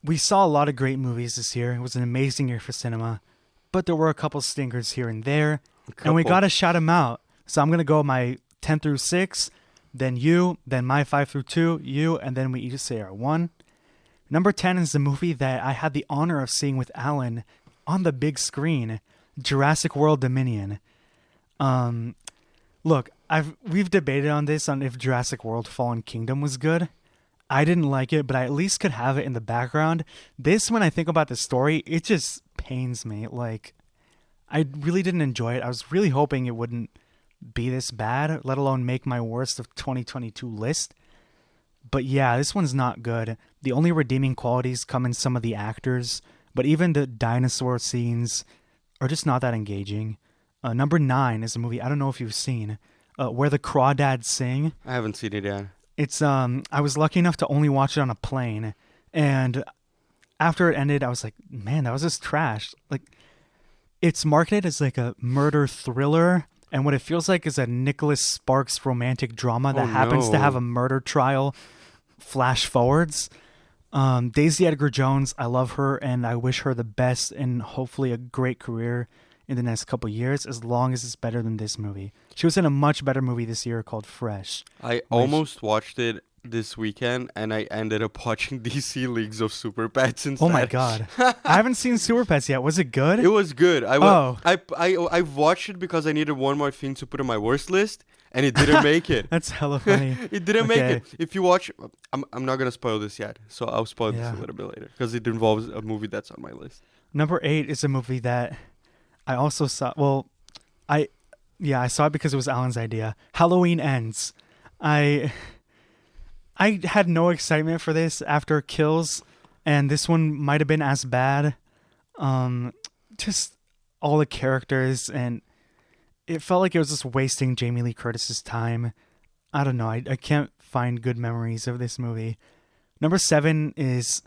we saw a lot of great movies this year. It was an amazing year for cinema, but there were a couple stinkers here and there, and we gotta shout them out. So I'm gonna go my 10 through 6, then you, then my 5 through 2, you, and then we each say our 1. Number 10 is the movie that I had the honor of seeing with Alan on the big screen, Jurassic World Dominion. Look, we've debated on this on if Jurassic World Fallen Kingdom was good. I didn't like it, but I at least could have it in the background. This, when I think about the story, it just pains me. Like, I really didn't enjoy it. I was really hoping it wouldn't be this bad, let alone make my worst of 2022 list. But yeah, this one's not good. The only redeeming qualities come in some of the actors, but even the dinosaur scenes are just not that engaging. Number 9 is a movie I don't know if you've seen, Where the Crawdads Sing. I haven't seen it yet. It's I was lucky enough to only watch it on a plane, and after it ended, I was like, man, that was just trash. Like, it's marketed as like a murder thriller, and what it feels like is a Nicholas Sparks romantic drama that happens to have a murder trial flash forwards. Daisy Edgar Jones, I love her, and I wish her the best and hopefully a great career in the next couple years, as long as it's better than this movie. She was in a much better movie this year called Fresh. I almost watched it this weekend, and I ended up watching DC Leagues of Super Pets instead. Oh my god. I haven't seen Super Pets yet. Was it good? It was good. I watched it because I needed one more thing to put on my worst list, and it didn't make it. That's hella funny. It didn't make it. If you watch, I'm not gonna spoil this yet, so I'll spoil this a little bit later because it involves a movie that's on my list. Number 8 is a movie that I also saw. Well, I saw it because it was Alan's idea. Halloween Ends. I had no excitement for this after Kills, and this one might have been as bad. Just all the characters, and it felt like it was just wasting Jamie Lee Curtis's time. I don't know. I can't find good memories of this movie. Number 7 is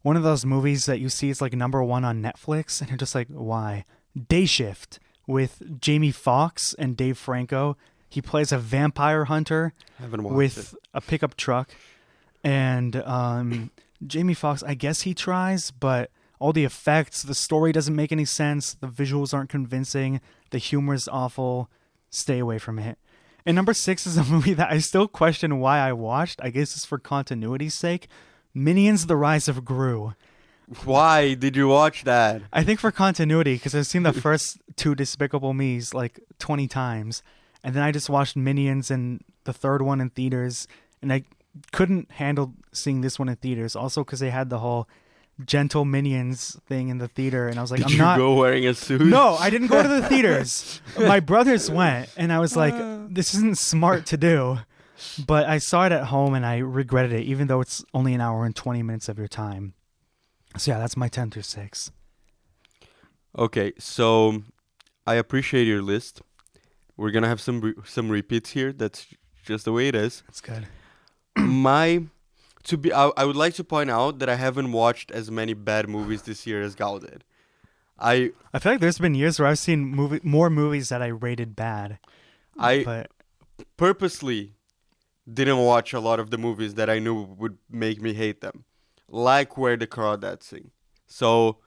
one of those movies that you see is like number 1 on Netflix, and you're just like, why? Day Shift with Jamie Foxx and Dave Franco. He plays a vampire hunter with a pickup truck. And Jamie Foxx, I guess he tries, but all the effects, the story doesn't make any sense. The visuals aren't convincing. The humor is awful. Stay away from it. And number 6 is a movie that I still question why I watched. I guess it's for continuity's sake. Minions: The Rise of Gru. Why did you watch that? I think for continuity, because I've seen the first 2 Despicable Me's like 20 times. And then I just watched Minions and the third one in theaters. And I couldn't handle seeing this one in theaters. Also because they had the whole gentle Minions thing in the theater. And I was like, Did you go wearing a suit? No, I didn't go to the theaters. My brothers went. And I was like, this isn't smart to do. But I saw it at home and I regretted it, even though it's only an hour and 20 minutes of your time. So yeah, that's my 10 through 6. Okay, so I appreciate your list. We're gonna have some repeats here. That's just the way it is. That's good. I would like to point out that I haven't watched as many bad movies this year as Gal did. I feel like there's been years where I've seen more movies that I rated bad. I purposely didn't watch a lot of the movies that I knew would make me hate them, like Where the Crawdads Sing. So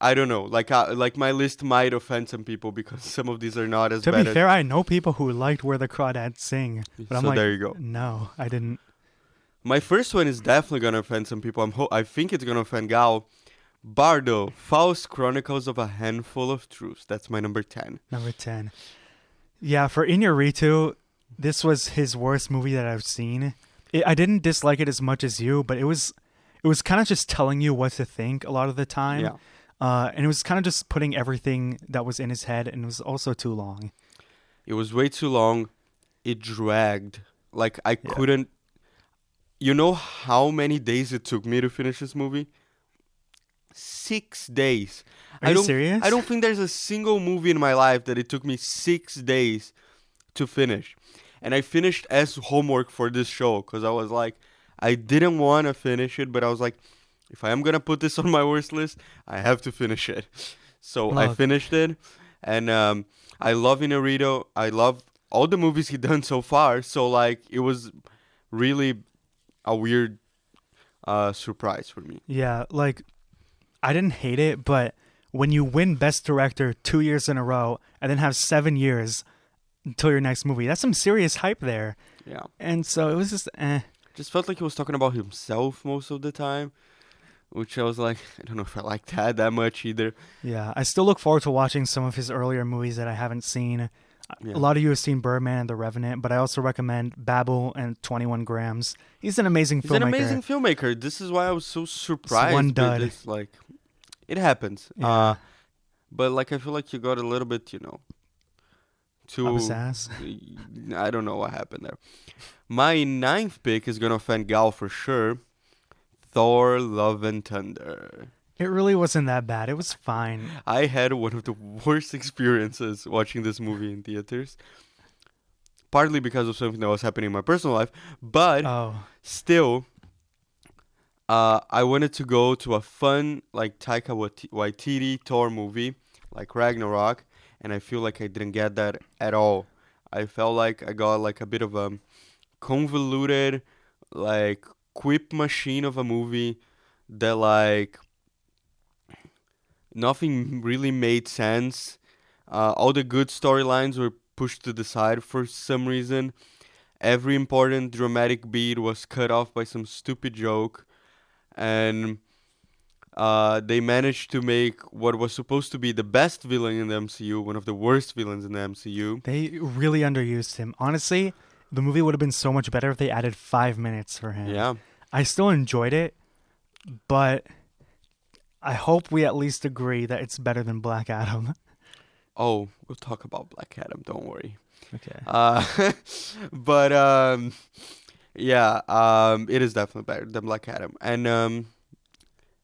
I don't know. Like my list might offend some people because some of these are not as bad. To be fair, I know people who liked Where the Crawdads Sing, but I'm like, there you go. No, I didn't. My first one is definitely gonna offend some people. I think it's gonna offend Gal. Bardo, Faust Chronicles of a Handful of Truths. That's my number 10. Number 10. Yeah, for Iñárritu, this was his worst movie that I've seen. I didn't dislike it as much as you, but it was kind of just telling you what to think a lot of the time. Yeah. And it was kind of just putting everything that was in his head, and it was also too long. It was way too long. It dragged. Like, I couldn't... You know how many days it took me to finish this movie? 6 days. Are you serious? I don't think there's a single movie in my life that it took me 6 days to finish. And I finished as homework for this show because I was like, I didn't want to finish it, but I was like, if I am going to put this on my worst list, I have to finish it. So I finished it. And I love Iñárritu. I love all the movies he's done so far. So, like, it was really a weird surprise for me. Yeah, like I didn't hate it, but when you win Best Director 2 years in a row and then have 7 years until your next movie, that's some serious hype there. Yeah. And so it was just Just felt like he was talking about himself most of the time, which I was like, I don't know if I like that much either. Yeah, I still look forward to watching some of his earlier movies that I haven't seen. Yeah. A lot of you have seen Birdman and The Revenant, but I also recommend Babel and 21 Grams. He's an amazing He's filmmaker. an amazing filmmaker. This is why I was so surprised. one with dud. this. Like, it happens. Yeah. But like, I feel like you got a little bit, too. Up his ass. I don't know what happened there. My ninth pick is gonna offend Gal for sure. Thor: Love and Thunder. It really wasn't that bad. It was fine. I had one of the worst experiences watching this movie in theaters. Partly because of something that was happening in my personal life, but Oh, still, I wanted to go to a fun, like, Taika Waititi Thor movie, like Ragnarok, and I feel like I didn't get that at all. I felt like I got, like, a bit of a convoluted, like, quip machine of a movie that, like, nothing really made sense. All the good storylines were pushed to the side for some reason. Every important dramatic beat was cut off by some stupid joke. And they managed to make what was supposed to be the best villain in the MCU one of the worst villains in the MCU. they really underused him. Honestly, the movie would have been so much better if they added 5 minutes for him. Yeah. I still enjoyed it, but I hope we at least agree that it's better than Black Adam. Oh, we'll talk about Black Adam, don't worry. Okay. But yeah, it is definitely better than Black Adam. And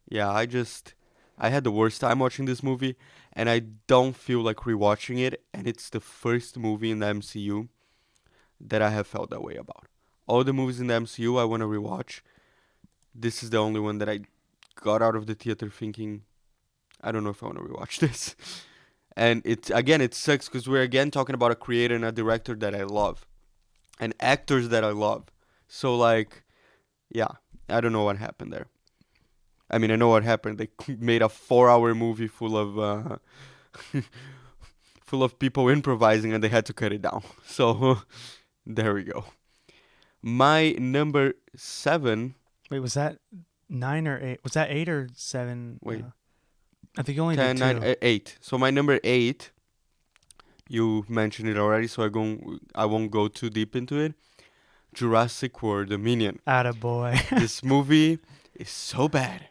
yeah, I had the worst time watching this movie, and I don't feel like rewatching it, and it's the first movie in the MCU that I have felt that way about. All the movies in the MCU I want to rewatch. This is the only one that I got out of the theater thinking, I don't know if I want to rewatch this. And it sucks because we're again talking about a creator and a director that I love, and actors that I love. So like, yeah, I don't know what happened there. I mean, I know what happened. They made a 4-hour movie full of full of people improvising, and they had to cut it down. So there we go. My number 7. Wait, was that 9 or 8? Was that 8 or 7? Wait. I think you only 10, did 2. 9, 8. So my number 8, you mentioned it already, so I won't go too deep into it. Jurassic World Dominion. Attaboy. This movie is so bad.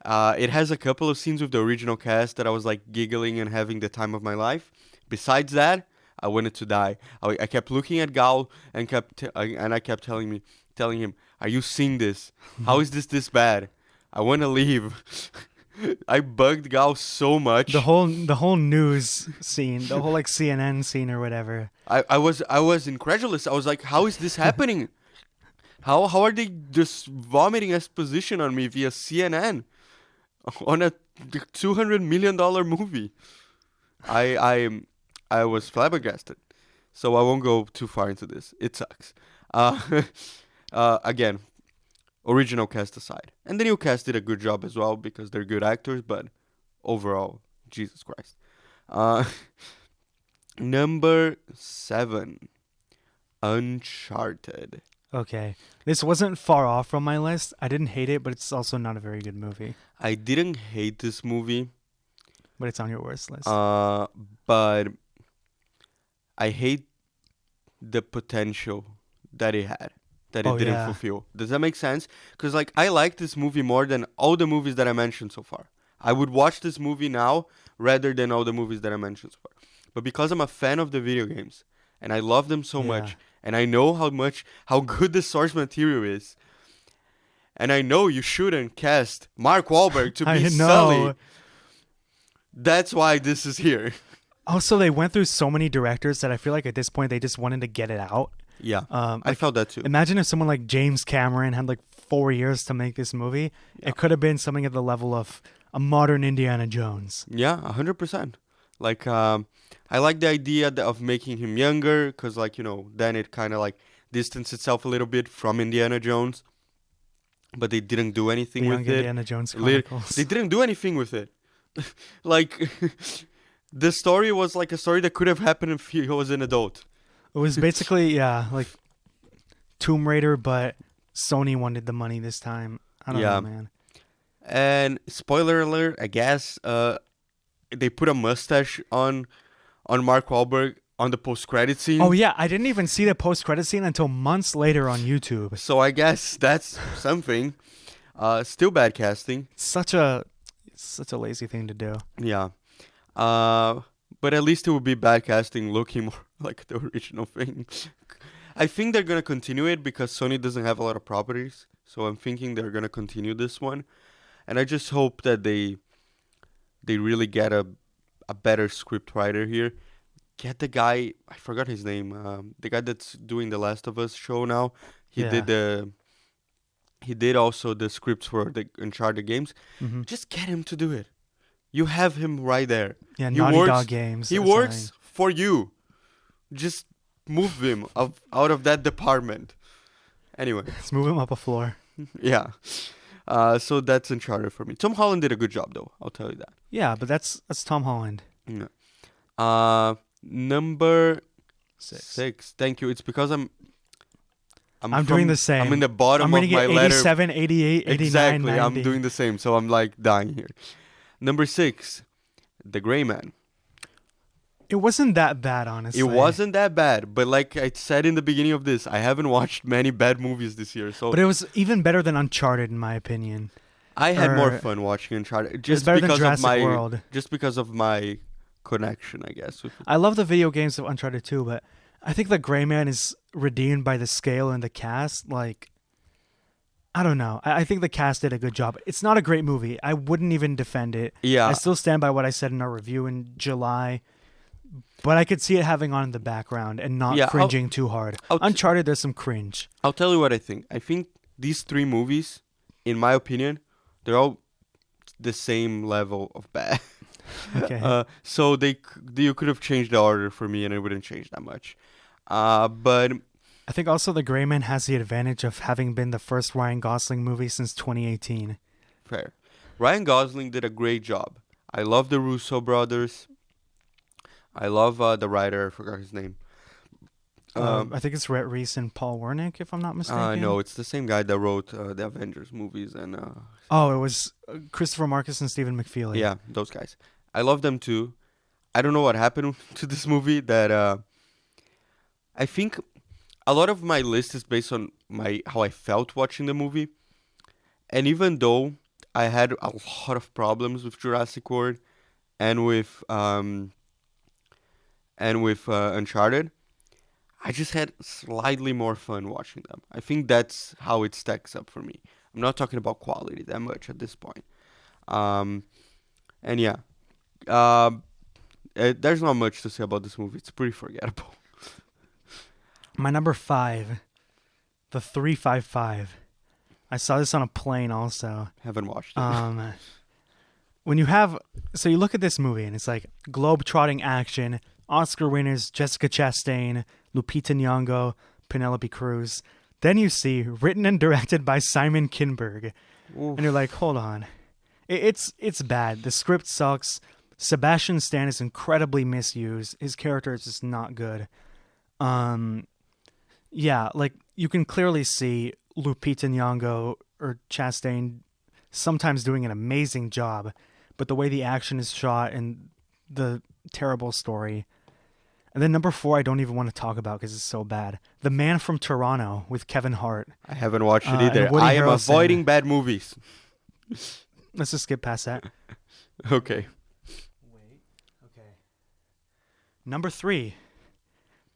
It has a couple of scenes with the original cast that I was like giggling and having the time of my life. Besides that, I wanted to die. I kept looking at Gal and I kept telling him, "Are you seeing this? How is this bad? I want to leave." I bugged Gal so much. The whole news scene, the whole like CNN scene or whatever. I was incredulous. I was like, "How is this happening? How are they just vomiting exposition on me via CNN on a $200 million movie?" I was flabbergasted. So I won't go too far into this. It sucks. Again, original cast aside. And the new cast did a good job as well because they're good actors, but overall, Jesus Christ. Number 7, Uncharted. Okay. This wasn't far off from my list. I didn't hate it, but it's also not a very good movie. I didn't hate this movie. But it's on your worst list. But I hate the potential that it had, that it didn't fulfill. Does that make sense? Because like I like this movie more than all the movies that I mentioned so far. I would watch this movie now rather than all the movies that I mentioned so far. But because I'm a fan of the video games and I love them so much, and I know how good the source material is, and I know you shouldn't cast Mark Wahlberg to be Sully. That's why this is here. Also, they went through so many directors that I feel like at this point they just wanted to get it out. Yeah, I felt that too. Imagine if someone like James Cameron had like 4 years to make this movie. Yeah. It could have been something at the level of a modern Indiana Jones. Yeah, 100%. Like, I like the idea of making him younger because, like, then it kind of like distances itself a little bit from Indiana Jones. but they didn't do anything The with Young it. Indiana Jones Lit- Chronicles. They didn't do anything with it. Like, the story was like a story that could have happened if he was an adult. It was basically, yeah, like Tomb Raider, but Sony wanted the money this time. I don't Yeah. know, man. And spoiler alert, I guess, they put a mustache on Mark Wahlberg on the post-credit scene. Oh, yeah, I didn't even see the post-credit scene until months later on YouTube. So I guess that's something. Still bad casting. Such a lazy thing to do. Yeah. But at least it would be bad casting looking more like the original thing. I think they're going to continue it because Sony doesn't have a lot of properties. So I'm thinking they're going to continue this one. And I just hope that they really get a better script writer here. Get the guy, I forgot his name, the guy that's doing the Last of Us show now. He did also the scripts for the Uncharted games. Mm-hmm. Just get him to do it. You have him right there. Yeah, He Naughty works- Dog games. He or works something. for you. Just move him out of that department. Anyway, Let's move him up a floor. yeah. So that's Uncharted for me. Tom Holland did a good job, though. I'll tell you that. Yeah, but that's Tom Holland. Yeah. Number 6. 6. Thank you. It's because I'm doing the same. I'm in the bottom I'm of reading my it letter. 87, 88, 89, Exactly. 90. I'm doing the same. So I'm like dying here. Number 6. The Gray Man. It wasn't that bad, honestly. It wasn't that bad, but like I said in the beginning of this, I haven't watched many bad movies this year. So But it was even better than Uncharted, in my opinion. I had more or- fun watching Uncharted It was just better than because of Jurassic my World. just because of my connection, I guess. I love the video games of Uncharted 2, but I think the Gray Man is redeemed by the scale and the cast. Like, I don't know. I think the cast did a good job. It's not a great movie. I wouldn't even defend it. Yeah. I still stand by what I said in our review in July. But I could see it having on in the background and not Yeah, cringing too hard. Uncharted, there's some cringe. I'll tell you what I think. I think these 3 movies, in my opinion, they're all the same level of bad. Okay. So you could have changed the order for me, and it wouldn't change that much. But I think also the Gray Man has the advantage of having been the first Ryan Gosling movie since 2018. fair. Ryan Gosling did a great job. I love the Russo brothers. I love the writer. I forgot his name. I think it's Rhett Reese and Paul Wernick, if I'm not mistaken. No, it's the same guy that wrote the Avengers movies and Oh, it was Christopher Marcus and Stephen McFeely. yeah, those guys. I love them too. I don't know what happened to this movie that I think a lot of my list is based on how I felt watching the movie. And even though I had a lot of problems with Jurassic World and with Uncharted, I just had slightly more fun watching them. I think that's how it stacks up for me. I'm not talking about quality that much at this point. And yeah, there's not much to say about this movie. It's pretty forgettable. My number 5, the 355. I saw this on a plane also. Haven't watched it. When you have, so you look at this movie and it's like globe-trotting action, Oscar winners Jessica Chastain, Lupita Nyong'o, Penelope Cruz. Then you see written and directed by Simon Kinberg, Oof. and you're like, hold on, it's bad. The script sucks. Sebastian Stan is incredibly misused. His character is just not good. Yeah, like you can clearly see Lupita Nyong'o or Chastain sometimes doing an amazing job, but the way the action is shot and the terrible story. And then number 4, I don't even want to talk about because it's so bad. The Man from Toronto with Kevin Hart. I haven't watched it and either. Woody I am Harrelson. avoiding bad movies. Let's just skip past that. Okay. Okay. Number 3,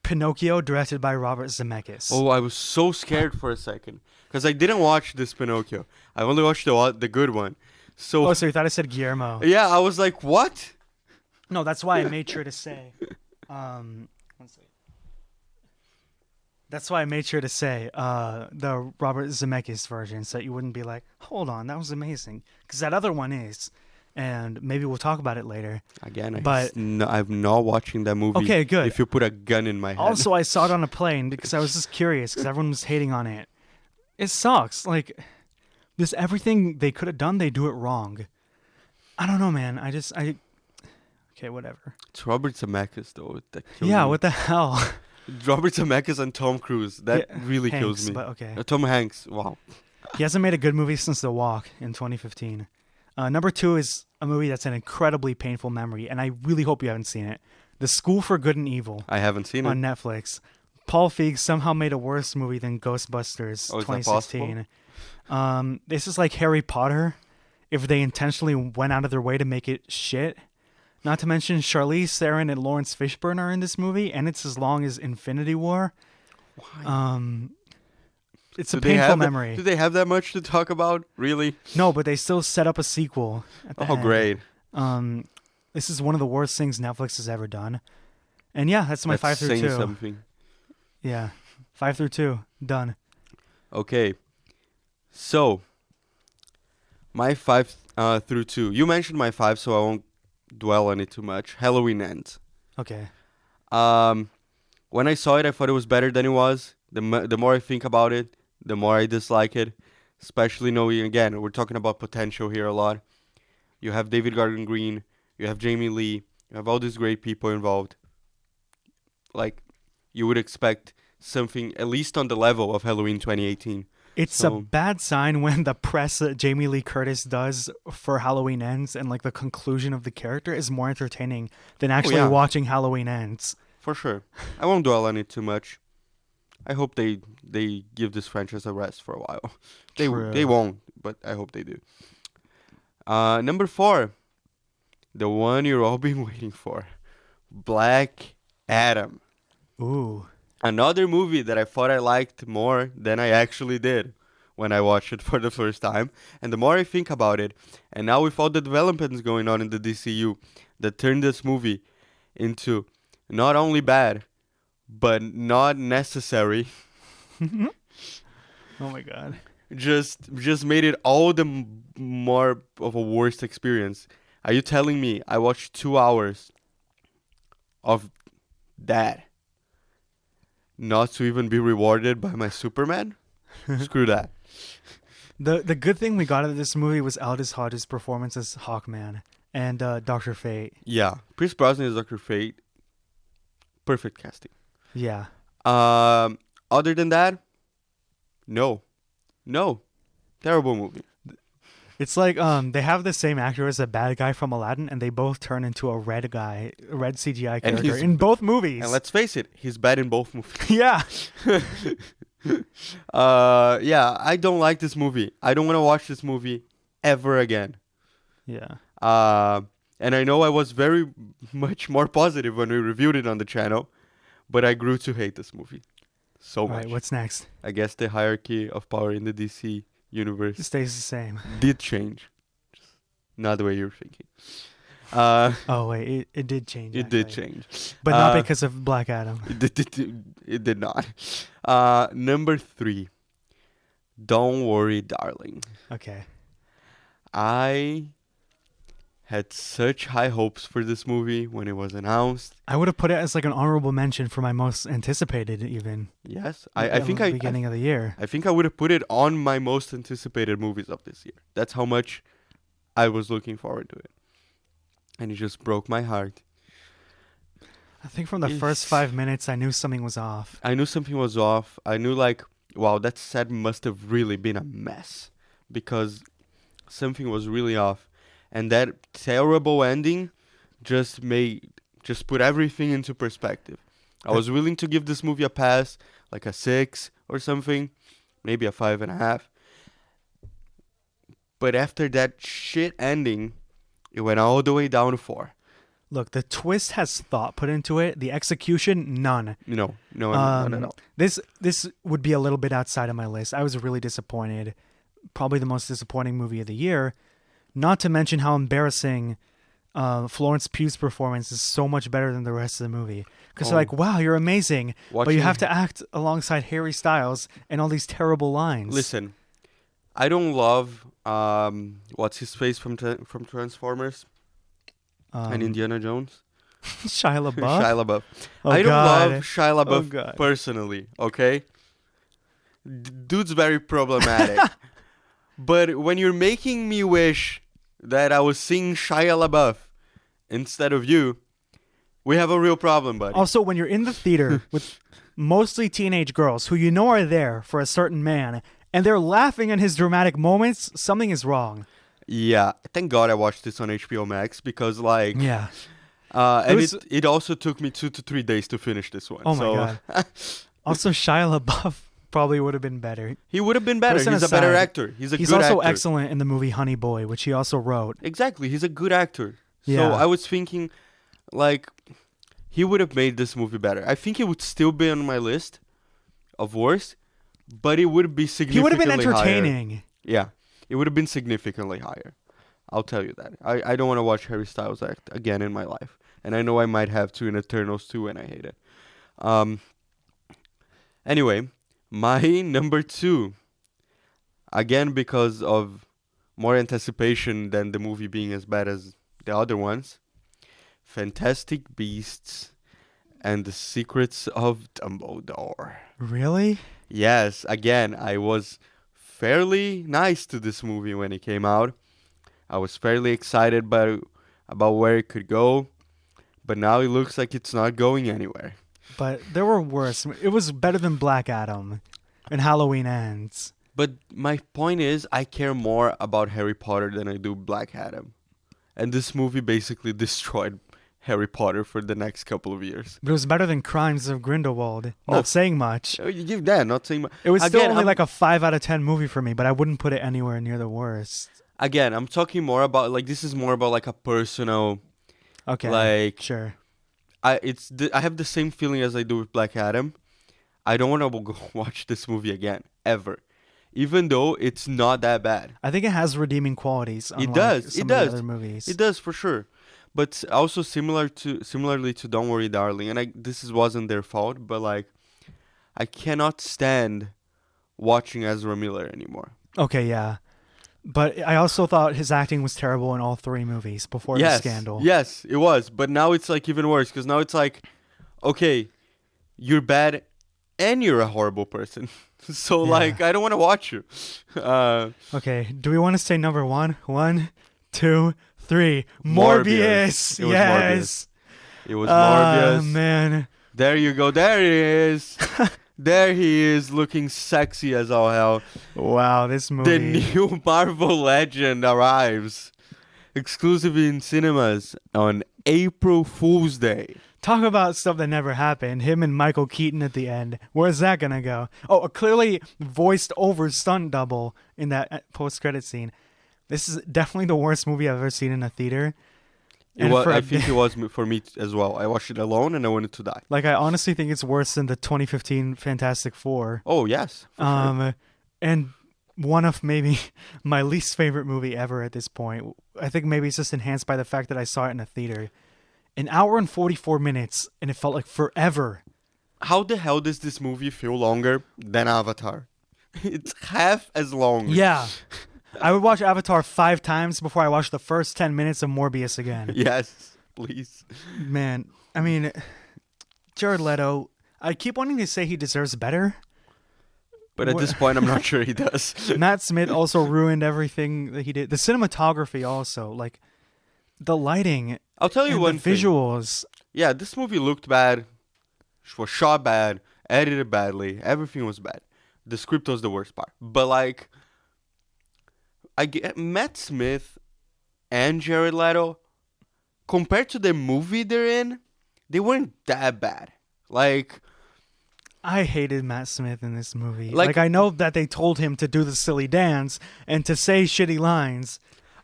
Pinocchio, directed by Robert Zemeckis. Oh, I was so scared for a second because I didn't watch this Pinocchio. I only watched the good one. So So you thought I said Guillermo? yeah, I was like, what? No, that's why I made sure to say. One second. That's why I made sure to say the Robert Zemeckis version, so that you wouldn't be like, "Hold on, that was amazing," because that other one is, and maybe we'll talk about it later. Again, But- I'm not watching that movie. Okay, good. If you put a gun in my head. Also, I saw it on a plane because I was just curious because everyone was hating on it. It sucks. Like, This everything they could have done, they do it wrong. I don't know, man. Okay, whatever. It's Robert Zemeckis though. That kills Yeah, me. what the hell? Robert Zemeckis and Tom Cruise. That Yeah, really Hanks, kills me. But okay. Tom Hanks. Wow. He hasn't made a good movie since The Walk in 2015. Number 2 is a movie that's an incredibly painful memory, and I really hope you haven't seen it. The School for Good and Evil I haven't seen on it. Netflix. Paul Feig somehow made a worse movie than Ghostbusters Oh, is that 2016. This is like Harry Potter if they intentionally went out of their way to make it shit. Not to mention Charlize Theron and Lawrence Fishburne are in this movie, and it's as long as Infinity War. Why? It's a painful memory. Do they have that much to talk about? Really? No, but they still set up a sequel at the Oh, end. great. This is one of the worst things Netflix has ever done. And yeah, that's my That's 5 through saying 2. something. Yeah. 5 through 2. Done. Okay. So, my 5 through 2. You mentioned my 5, so I won't dwell on it too much. Halloween Ends. Okay. When I saw it, I thought it was better than it was. The more I think about it, the more I dislike it. Especially knowing, again, we're talking about potential here a lot. You have David Gordon Green. You have Jamie Lee. You have all these great people involved. Like, you would expect something at least on the level of Halloween 2018. It's a bad sign when the press that Jamie Lee Curtis does for Halloween Ends and like the conclusion of the character is more entertaining than actually watching Halloween Ends. For sure. I won't dwell on it too much. I hope they give this franchise a rest for a while. They won't, but I hope they do. Number 4. The one you're all been waiting for. Black Adam. Ooh. Another movie that I thought I liked more than I actually did when I watched it for the first time. And the more I think about it, and now with all the developments going on in the DCU that turned this movie into not only bad, but not necessary. Oh my god. Just made it all the more of a worst experience. Are you telling me I watched 2 hours of that not to even be rewarded by my Superman? Screw that. The good thing we got out of this movie was Aldous Hodge's performance as Hawkman and Dr. Fate. Yeah, Pierce Brosnan is Dr. Fate. Perfect casting. Yeah. Other than that, no. Terrible movie. It's like they have the same actor as the bad guy from Aladdin, and they both turn into a red CGI character in both movies. And let's face it, he's bad in both movies. Yeah. Yeah, I don't like this movie. I don't want to watch this movie ever again. Yeah. And I know I was very much more positive when we reviewed it on the channel, but I grew to hate this movie so much. All right, what's next? I guess the hierarchy of power in the DC universe It stays the same. did change. Just not the way you're thinking. Oh, wait, it did change. It did change. But not because of Black Adam. It did not. Number 3. Don't Worry, Darling. Okay. I had such high hopes for this movie when it was announced. I would have put it as like an honorable mention for my most anticipated even. Yes. I think I beginning of the year. I think I would have put it on my most anticipated movies of this year. That's how much I was looking forward to it. And it just broke my heart. I think from the first 5 minutes, I knew something was off. I knew something was off. I knew like, wow, that set must have really been a mess. Because something was really off. And that terrible ending just put everything into perspective. I was willing to give this movie a pass, like a 6 or something. Maybe a 5.5. But after that shit ending, it went all the way down to 4. Look, the twist has thought put into it. The execution, none. No, not at all. This would be a little bit outside of my list. I was really disappointed. Probably the most disappointing movie of the year. Not to mention how embarrassing Florence Pugh's performance is so much better than the rest of the movie. Because they're like, wow, you're amazing. But you have to act alongside Harry Styles and all these terrible lines. Listen, I don't love what's his face from Transformers and Indiana Jones. Shia LaBeouf. Shia LaBeouf. Oh, I don't God. love Shia LaBeouf personally. Okay, dude's very problematic. But when you're making me wish that I was seeing Shia LaBeouf instead of you, we have a real problem, buddy. Also, when you're in the theater with mostly teenage girls who you know are there for a certain man, and they're laughing at his dramatic moments, something is wrong. Yeah, thank God I watched this on HBO Max because, like, Yeah. and was- it also took me 2 to 3 days to finish this one. Oh my God. Also, Shia LaBeouf probably would have been better. He would have been better. Person He's a better aside, actor. He's He's good also actor. excellent in the movie Honey Boy, which he also wrote. Exactly, he's a good actor. Yeah. So I was thinking, like, he would have made this movie better. I think it would still be on my list of worst, but it would be He significantly would have been higher. entertaining. Yeah, it would have been significantly higher. I'll tell you that. I don't want to watch Harry Styles act again in my life. And I know I might have to in Eternals too, and I hate it. Anyway, my number 2, again because of more anticipation than the movie being as bad as the other ones, Fantastic Beasts and the Secrets of Dumbledore. Really? Yes, again, I was fairly nice to this movie when it came out. I was fairly excited about where it could go, but now it looks like it's not going anywhere. But there were worse. It was better than Black Adam and Halloween Ends. But my point is, I care more about Harry Potter than I do Black Adam. And this movie basically destroyed Harry Potter for the next couple of years. But it was better than Crimes of Grindelwald. Not saying much. You give that, not saying much. It was still Again, only I'm- like a 5 out of 10 movie for me, but I wouldn't put it anywhere near the worst. Again, I'm talking more about, like, this is more about, like, a personal, Okay. like, Sure. I have the same feeling as I do with Black Adam. I don't want to go watch this movie again, ever. Even though it's not that bad. I think it has redeeming qualities. It unlike does. Some It of does. the other movies. It does for sure. But also similarly to Don't Worry Darling, and wasn't their fault, but like I cannot stand watching Ezra Miller anymore. Okay, yeah. But I also thought his acting was terrible in all 3 movies before the scandal. Yes, it was. But now it's like even worse because now it's like, okay, you're bad and you're a horrible person. So Yeah. like I don't want to watch you. Okay, do we want to say number 1? 1, 2, 3. Morbius. Morbius. It was Yes. It was Morbius. Man. There you go. There he is. There he is, looking sexy as all hell. Wow, this movie. The new Marvel Legend arrives, exclusively in cinemas on April Fool's Day. Talk about stuff that never happened. Him and Michael Keaton at the end. Where's that gonna go? Oh, a clearly voiced over stunt double in that post-credit scene. This is definitely the worst movie I've ever seen in a theater. It And was, for a I think it was for me as well. I watched it alone and I wanted to die. Like, I honestly think it's worse than the 2015 Fantastic Four. Oh, yes. For sure. And one of maybe my least favorite movie ever at this point. I think maybe it's just enhanced by the fact that I saw it in a theater. An hour and 44 minutes, and it felt like forever. How the hell does this movie feel longer than Avatar? It's half as long. Yeah. I would watch Avatar 5 times before I watched the first 10 minutes of Morbius again. Yes, please. Man, I mean, Jared Leto, I keep wanting to say he deserves better. But at this point, I'm not sure he does. Matt Smith also ruined everything that he did. The cinematography also, like the lighting I'll tell you and one the thing. visuals. Yeah, this movie looked bad, was shot bad, edited badly, everything was bad. The script was the worst part. But like, I get Matt Smith and Jared Leto, compared to the movie they're in, they weren't that bad. Like, I hated Matt Smith in this movie. Like- Like I know that they told him to do the silly dance and to say shitty lines.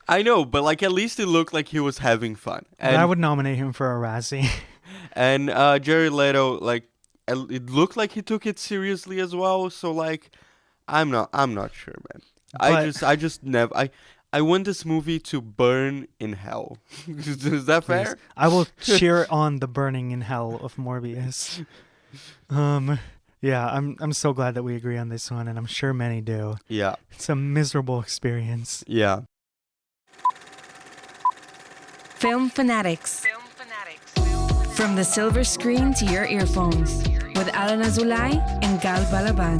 I know, but like at least it looked like he was having fun. And I would nominate him for a Razzie. And Jared Leto, like, it looked like he took it seriously as well. So like, I'm not sure, man. I just never. I want this movie to burn in hell. Is that fair? Please. I will cheer on the burning in hell of Morbius. Yeah, I'm so glad that we agree on this one, and I'm sure many do. Yeah. It's a miserable experience. Yeah. Film Fanatics. From the silver screen to your earphones with Alan Azulay and Gal Balaban.